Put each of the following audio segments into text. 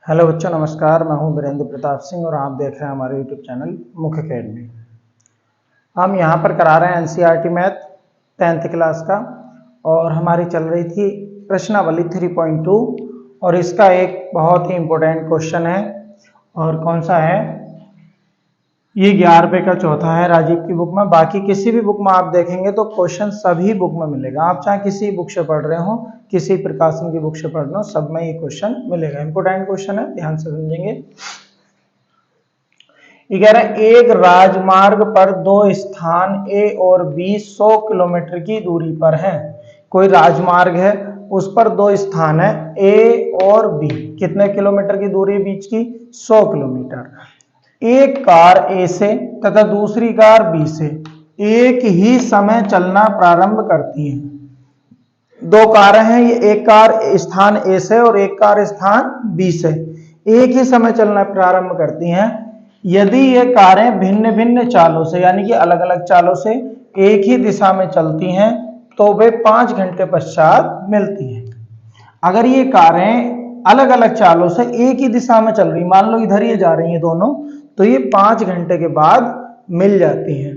Hello बच्चों, नमस्कार। मैं हूं वीरेंद्र प्रताप सिंह और आप देख रहे हैं हमारे यूट्यूब चैनल मुख्य अकेडमी। हम यहां पर करा रहे हैं एनसीईआरटी मैथ 10th क्लास का और हमारी चल रही थी प्रश्नावली 3.2 और इसका एक बहुत ही इम्पोर्टेंट क्वेश्चन है। और कौन सा है ये? 11 रुपये का चौथा है राजीव की बुक में। बाकी किसी भी बुक में आप देखेंगे तो क्वेश्चन सभी बुक में मिलेगा। आप चाहे किसी बुक से पढ़ रहे हो, किसी प्रकाशन की बुक से पढ़ रहे हो, सब में ये क्वेश्चन मिलेगा। इंपोर्टेंट क्वेश्चन है, ध्यान से समझेंगे। ये कह रहा है एक राजमार्ग पर दो स्थान ए और बी 100 किलोमीटर की दूरी पर है। कोई राजमार्ग है, उस पर दो स्थान है ए और बी। कितने किलोमीटर की दूरी है बीच की? 100 किलोमीटर। एक कार ए से तथा दूसरी कार बी से एक ही समय चलना प्रारंभ करती है। दो कारें हैं, ये एक कार स्थान ए से और एक कार स्थान बी से एक ही समय चलना प्रारंभ करती हैं। यदि ये कारें भिन्न भिन्न चालों से, यानी कि अलग अलग चालों से एक ही दिशा में चलती हैं तो वे 5 घंटे पश्चात मिलती हैं। अगर ये कारें अलग अलग चालों से एक ही दिशा में चल रही, मान लो इधर ये जा रही हैं दोनों, तो ये 5 घंटे के बाद मिल जाती हैं।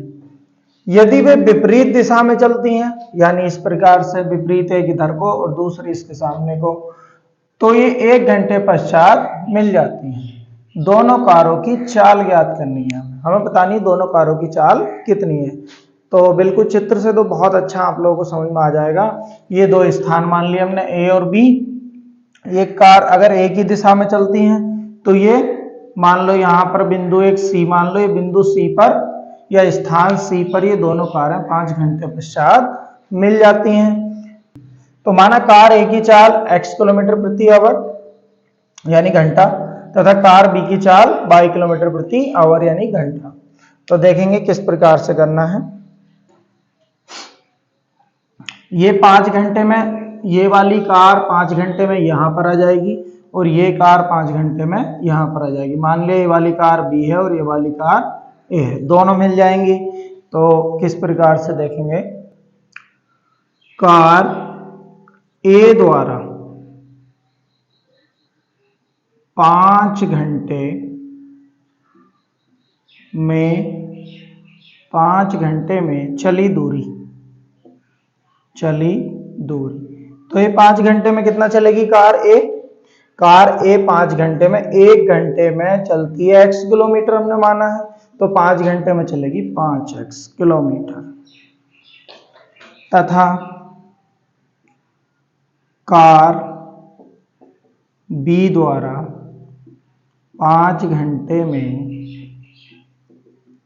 यदि वे विपरीत दिशा में चलती हैं, यानी इस प्रकार से विपरीत एक इधर को और दूसरी इसके सामने को, तो ये 1 घंटे पश्चात मिल जाती हैं। दोनों कारों की चाल ज्ञात करनी है, हमें बतानी है दोनों कारों की चाल कितनी है। तो बिल्कुल चित्र से तो बहुत अच्छा आप लोगों को समझ में आ जाएगा। ये दो स्थान मान लिए हमने ए और बी। एक कार अगर एक ही दिशा में चलती हैं तो ये मान लो यहाँ पर बिंदु एक सी मान लो, ये बिंदु सी पर या स्थान सी पर ये दोनों कारें 5 घंटे पश्चात मिल जाती हैं। तो माना कार ए की चाल x किलोमीटर प्रति आवर यानी घंटा तथा कार बी की चाल y किलोमीटर प्रति आवर यानी घंटा। तो देखेंगे किस प्रकार से करना है। ये 5 घंटे में, ये वाली कार 5 घंटे में यहां पर आ जाएगी और ये कार 5 घंटे में यहां पर आ जाएगी। मान लिया ये वाली कार बी है और ये वाली कार ए है, दोनों मिल जाएंगी। तो किस प्रकार से देखेंगे, कार ए द्वारा 5 घंटे में चली दूरी तो ये 5 घंटे में कितना चलेगी कार ए? कार ए 5 घंटे में 1 घंटे में चलती है x किलोमीटर हमने माना है, तो 5 घंटे में चलेगी 5x किलोमीटर। तथा कार बी द्वारा 5 घंटे में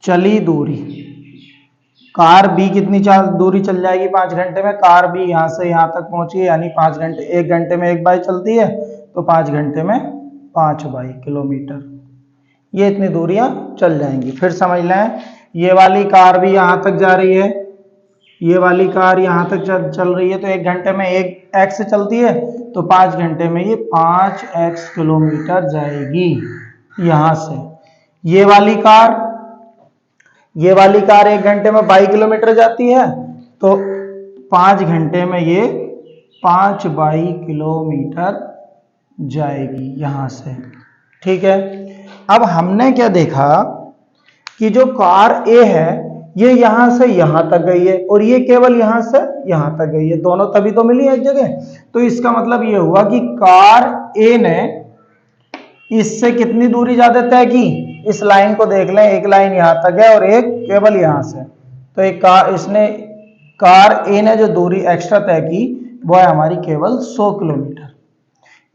चली दूरी, कार बी कितनी दूरी चल जाएगी 5 घंटे में? कार बी यहां से यहां तक पहुंची है, यानी 5 घंटे, 1 घंटे में 1 बाई चलती है तो 5 घंटे में 5 बाई किलोमीटर। ये इतनी दूरियां चल जाएंगी। फिर समझ लें, ये वाली कार भी यहां तक जा रही है, ये वाली कार यहां तक चल रही है, तो 1 घंटे में 1 एक्स चलती है तो 5 घंटे में ये 5x किलोमीटर जाएगी यहां से। ये वाली कार 1 घंटे में 22 किलोमीटर जाती है, तो 5 घंटे में ये 5 बाई किलोमीटर जाएगी यहां से। ठीक है। अब हमने क्या देखा कि जो कार ए है ये यहां से यहां तक गई है और ये केवल यहां से यहां तक गई है, दोनों तभी तो मिली एक जगह। तो इसका मतलब ये हुआ कि कार ए ने इससे कितनी दूरी ज्यादा तय की? इस लाइन को देख लें, एक लाइन यहां तक है और एक केवल यहां से, तो एक कार ए ने जो दूरी एक्स्ट्रा तय की वो है हमारी केवल 100 किलोमीटर।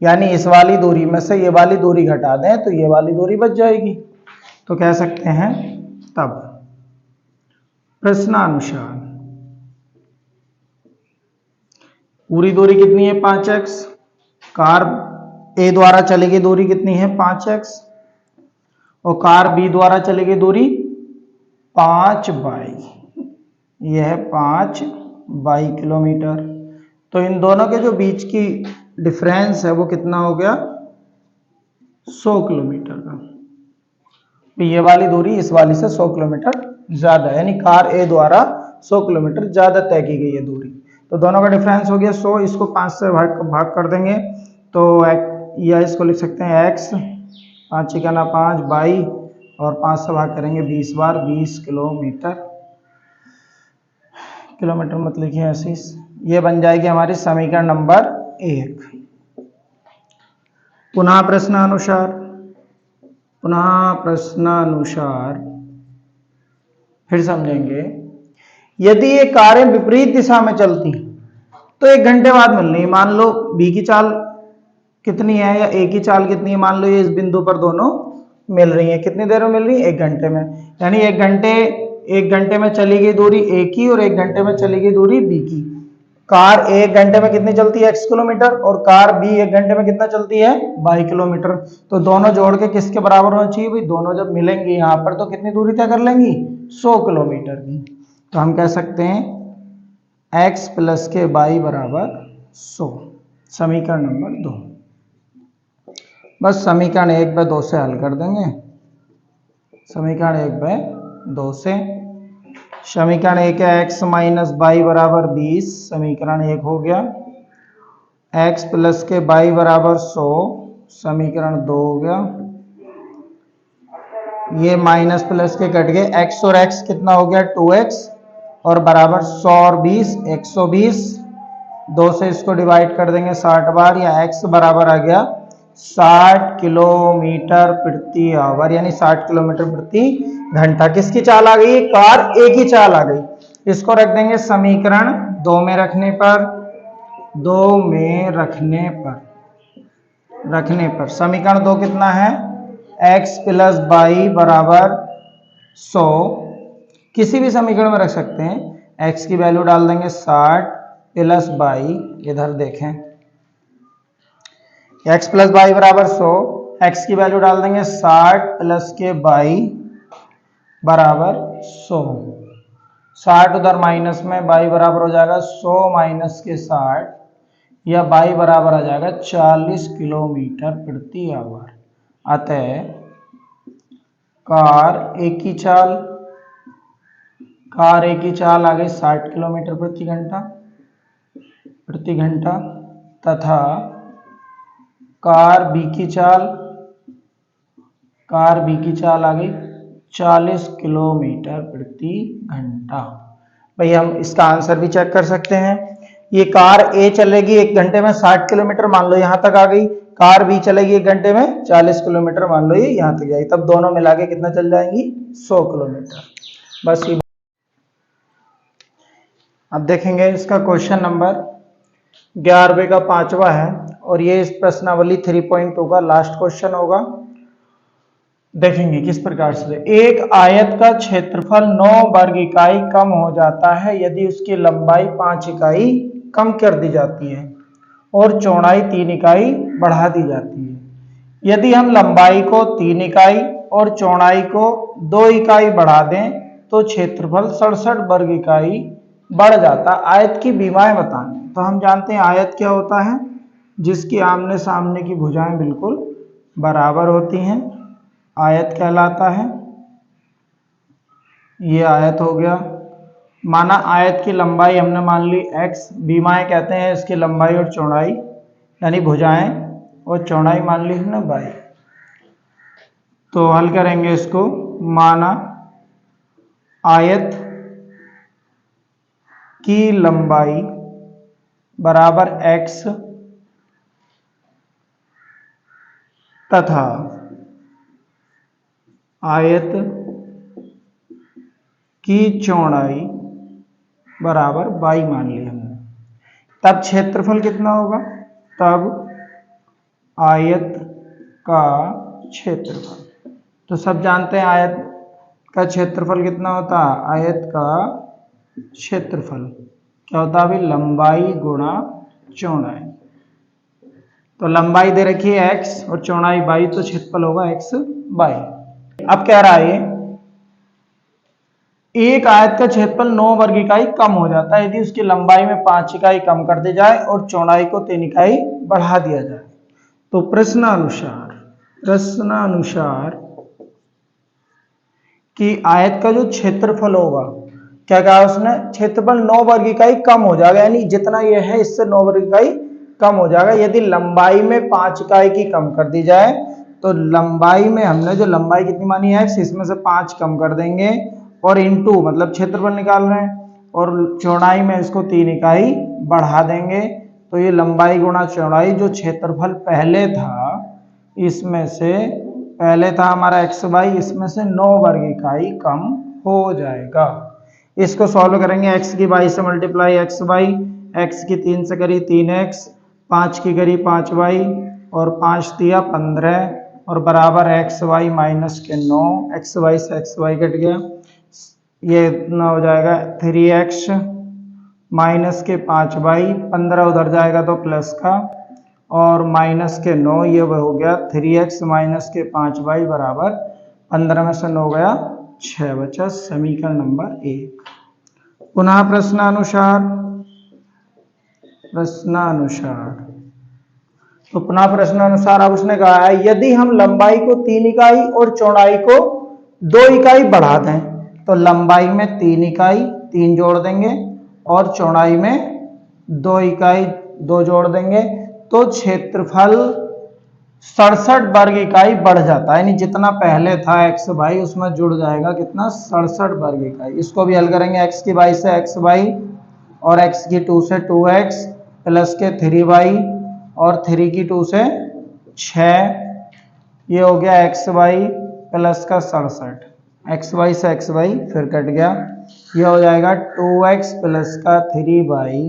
यानी इस वाली दूरी में से ये वाली दूरी घटा दें तो ये वाली दूरी बच जाएगी। तो कह सकते हैं तब प्रश्नानुसार पूरी दूरी कितनी है? 5x। कार ए द्वारा चली गई दूरी कितनी है? 5x। और कार बी द्वारा चली गई दूरी 5 बाई, यह है 5 बाई किलोमीटर। तो इन दोनों के जो बीच की डिफरेंस है वो कितना हो गया? 100 किलोमीटर का। तो ये वाली दूरी इस वाली से 100 किलोमीटर ज्यादा है, यानी कार ए द्वारा 100 किलोमीटर ज्यादा तय की गई है दूरी। तो दोनों का डिफरेंस हो गया 100। इसको 5 से भाग कर देंगे तो या इसको लिख सकते हैं x, 5 × 5 22 और 5 से भाग करेंगे 20 बार, 20 किलोमीटर। किलोमीटर मत लिखिए ऐसे। ये बन जाएगी हमारी समीकरण नंबर 1। पुनः प्रश्नानुसार फिर समझेंगे। यदि ये कारें विपरीत दिशा में चलती तो 1 घंटे बाद मिलनी है। मान लो बी की चाल कितनी है या ए की चाल कितनी है, मान लो ये इस बिंदु पर दोनों मिल रही है। कितनी देर में मिल रही है? 1 घंटे में। यानी 1 घंटे में चली गई दूरी ए की और 1 घंटे में चली गई दूरी बी की। कार 1 घंटे में कितनी चलती है? x kilometre. और कार बी 1 घंटे में कितना चलती है? y kilometre. तो दोनों जोड़ के किसके बराबर होना चाहिए भाई? दोनों जब मिलेंगी यहाँ पर तो कितनी दूरी तय कर लेंगी? 100 किलोमीटर की। तो हम कह सकते हैं x + के y बराबर 100। समीकरण नंबर 2। बस समीकरण 1 व 2 से हल कर देंगे। समीकरण 1 व 2 से समीकरण 1 है x - y बराबर 20। समीकरण 1 हो गया। x + के y बराबर 100। समीकरण 2 हो गया। ये माइनस प्लस के कट गए। x और x कितना हो गया? 2x और बराबर 100 और 20 120। 2 से इसको डिवाइड कर देंगे 60 बार, या x बराबर आ गया 60 किलोमीटर प्रति आवर, यानी 60 किलोमीटर प्रति घंटा। किसकी चाल आ गई? कार ए की चाल आ गई। इसको रख देंगे समीकरण 2 में रखने पर। समीकरण 2 कितना है? x + y बराबर 100। किसी भी समीकरण में रख सकते हैं। x की वैल्यू डाल देंगे 60 + y, इधर देखें x + y बराबर 100। x की वैल्यू डाल देंगे 60 + के y बराबर 100। 60 उधर माइनस में, y बराबर हो जाएगा 100 - के 60, या y बराबर आ जाएगा 40 किलोमीटर प्रति आवर। अतः कार ए की चाल आ गई 60 किलोमीटर प्रति घंटा तथा कार बी की चाल आ गई 40 किलोमीटर प्रति घंटा। भाई हम इसका आंसर भी चेक कर सकते हैं। ये कार ए चलेगी 1 घंटे में 60 किलोमीटर, मान लो यहां तक आ गई। कार बी चलेगी 1 घंटे में 40 किलोमीटर, मान लो ये यहां तक जाएगी। तब दोनों मिला के कितना चल जाएंगी? 100 किलोमीटर। बस ये। अब देखेंगे इसका क्वेश्चन नंबर 11वें का 5वां है और ये इस प्रश्नावली 3.2 का लास्ट क्वेश्चन होगा। देखेंगे किस प्रकार से। एक आयत का क्षेत्रफल 9 वर्ग इकाई कम हो जाता है यदि उसकी लंबाई 5 इकाई कम कर दी जाती है और चौड़ाई 3 इकाई बढ़ा दी जाती है। यदि हम लंबाई को 3 इकाई और चौड़ाई को 2 इकाई बढ़ा दें तो क्षेत्रफल 67 वर्ग इकाई बढ़ जाता। आयत की विमाएं बताएं। तो हम जानते हैं आयत क्या होता है? जिसकी आमने सामने की भुजाएं बिल्कुल बराबर होती हैं, आयत कहलाता है। ये आयत हो गया। माना आयत की लंबाई हमने मान ली x, विमाएं कहते हैं इसकी लंबाई और चौड़ाई, यानी भुजाएं, और चौड़ाई मान ली हमने y। तो हल करेंगे इसको। माना आयत की लंबाई बराबर x तथा आयत की चौड़ाई बराबर y मान ली हमने। तब क्षेत्रफल कितना होगा? तब आयत का क्षेत्रफल, तो सब जानते हैं आयत का क्षेत्रफल कितना होता है? आयत का क्षेत्रफल क्या होता है अभी? लंबाई गुणा चौड़ाई। तो लंबाई दे रखी है x और चौड़ाई y, तो क्षेत्रफल होगा x y। अब कह रहा है एक आयत का क्षेत्रफल 9 वर्ग इकाई कम हो जाता है यदि उसकी लंबाई में 5 इकाई कम कर दी जाए और चौड़ाई को 3 इकाई बढ़ा दिया जाए। तो प्रश्नानुसार कि आयत का जो क्षेत्रफल होगा, क्या कहा उसने? क्षेत्रफल 9 वर्ग इकाई कम हो जाएगा, यानी जितना यह है इससे 9 वर्ग इकाई कम हो जाएगा। यदि लंबाई में 5 इकाई की कम कर दी जाए तो लंबाई में हमने जो लंबाई कितनी मानी है x, इसमें से 5 कम कर देंगे और इनटू मतलब क्षेत्रफल निकाल रहे हैं और चौड़ाई में इसको 3 इकाई बढ़ा देंगे। तो ये लंबाई गुणा चौड़ाई, जो क्षेत्रफल पहले था इसमें से पहले था हमारा x y, इसमें से 9 वर्ग इकाई कम हो जाएगा। इसको सॉल्व करेंगे। x की y से मल्टीप्लाई x y, x की 3 से करी 3x, 5 की करी 5y और 5 दिया 15 और बराबर x y माइनस के 9। x y से x y कट गया, ये इतना हो जाएगा 3x माइनस के 5y, 15 उधर जाएगा तो प्लस का और माइनस के 9, ये हो गया 3x माइनस के 5y बराबर 15 में से 9 गया 6 बचा समीकरण नंबर 1। पुनः प्रश्नानुसार तो पुनः प्रश्नानुसार अब उसने कहा है यदि हम लंबाई को 3 इकाई और चौड़ाई को 2 इकाई बढ़ा दें तो लंबाई में 3 इकाई 3 जोड़ देंगे और चौड़ाई में 2 इकाई 2 जोड़ देंगे तो क्षेत्रफल 67 वर्ग इकाई बढ़ जाता है। यानी जितना पहले था x y उसमें जुड़ जाएगा कितना 67 वर्ग इकाई। इसको भी हल करेंगे। x की y से x y और x की 2 से 2x प्लस के 3y और 3 की 2 से 6, ये हो गया x y प्लस का 67, x y से x y फिर कट गया, ये हो जाएगा 2x प्लस का 3y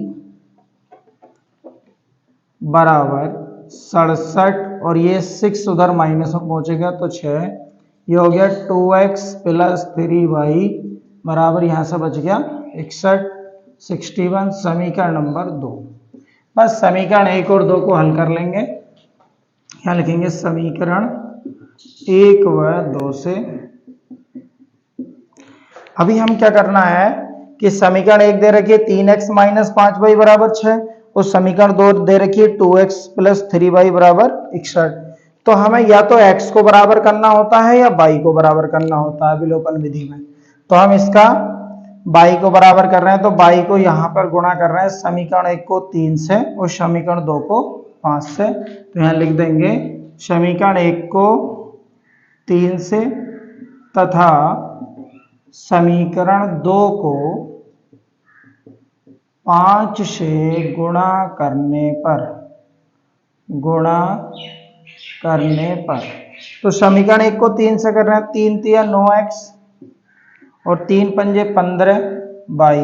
बराबर 67 और ये 6 उधर माइनस में पहुंचेगा तो 6, ये हो गया 2x प्लस 3y बराबर यहाँ से बच गया 61 61 समीकरण नंबर 2। बस समीकरण 1 और 2 को हल कर लेंगे। यहाँ लिखेंगे समीकरण 1 व 2 से। अभी हम क्या करना है कि समीकरण 1 दे रखी है 3x माइनस 5y बराबर 6 और समीकरण 2 दे रखी है 2x प्लस 3y बराबर 61। तो हमें या तो x को बराबर करना होता है या y को बराबर करना होता है विलोपन विधि में। तो हम इसका y को बराबर कर रहे हैं तो y को यहाँ पर गुणा कर रहे हैं समीकरण 1 को 3 से और समीकरण 2 को 5 से। तो यहाँ लिख देंगे समीकरण 1 को 3 से तथा समीकरण 2 को 5 से गुणा करने पर तो समीकरण 1 को 3 से कर रहे हैं, 3 तिया 9x और 3 पंजे 15y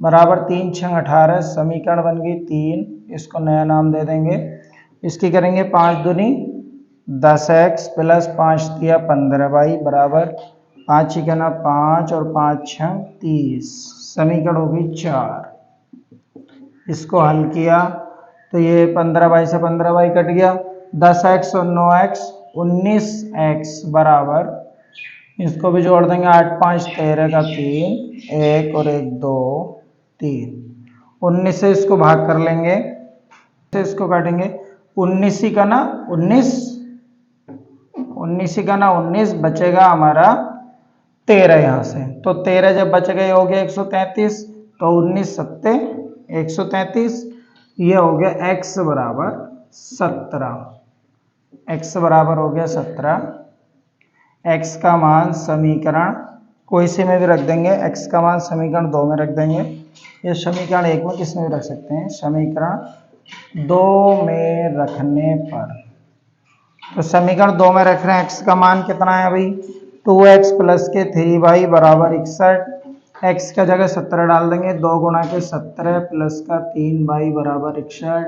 बराबर 3 6 18, समीकरण बन गई 3। इसको नया नाम दे देंगे। इसकी करेंगे 5 दूनी 10x प्लस 5 तिया 15y बराबर 5 ही कहना 5 और 5 6 30, समीकरण हो गई 4। इसको हल किया तो ये 15y से 15y कट गया, 10x और 9x 19x बराबर, इसको भी जोड़ देंगे 8 5 13 का 3, 1 और 1 2 3, 19 से इसको भाग कर लेंगे, से इसको काटेंगे 19 ही का ना 19 बचेगा हमारा 13 यहाँ से। तो 13 जब बच गए हो गया 133, तो 19 सत्ते 133, ये हो गया x बराबर 17, x बराबर हो गया 17। x का मान समीकरण कोई से में भी रख देंगे, x का मान समीकरण 2 में रख देंगे। ये समीकरण 1 में किस में भी रख सकते हैं, समीकरण 2 में रखने पर। तो समीकरण 2 में रख रहे हैं, x का मान कितना है अभी 2x प्लस के 3y बराबर 61, x का जगह 17 डाल देंगे, 2 गुणा के 17 प्लस का 3y बराबर 61,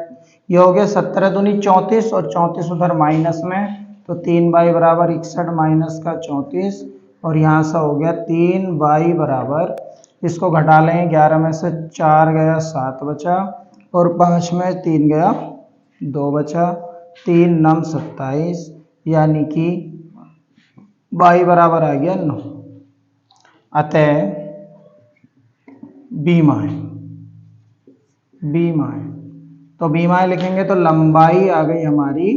ये हो गया 17 दूनी 34 और 34 उधर माइनस में तो 3y बराबर 61 माइनस का 34 और यहाँ से हो गया 3y बराबर, इसको घटा लेंगे 11 में से 4 गया 7 बचा और 5 में 3 गया 2 बचा, 3 9 27, यानी कि y बराबर आ गया 9। अतः बीमाएं तो बीमाएं लिखेंगे तो लंबाई आ गई हमारी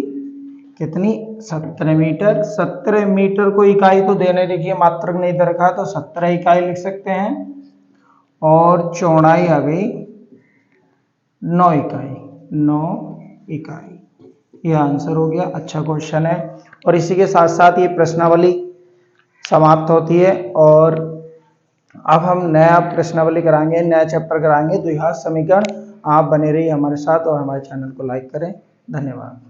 कितनी 17 मीटर। 17 मीटर को इकाई तो देने देखिए मात्रक नहीं दे रखा तो 17 इकाई लिख सकते हैं और चौड़ाई आ गई 9 इकाई 9 इकाई। यह आंसर हो गया। अच्छा क्वेश्चन है। और इसी के साथ साथ ये प्रश्नावली समाप्त होती है और अब हम नया प्रश्नावली कराएंगे, नया चैप्टर कराएंगे द्विघात समीकरण। आप बने रहिए हमारे साथ और हमारे चैनल को लाइक करें। धन्यवाद।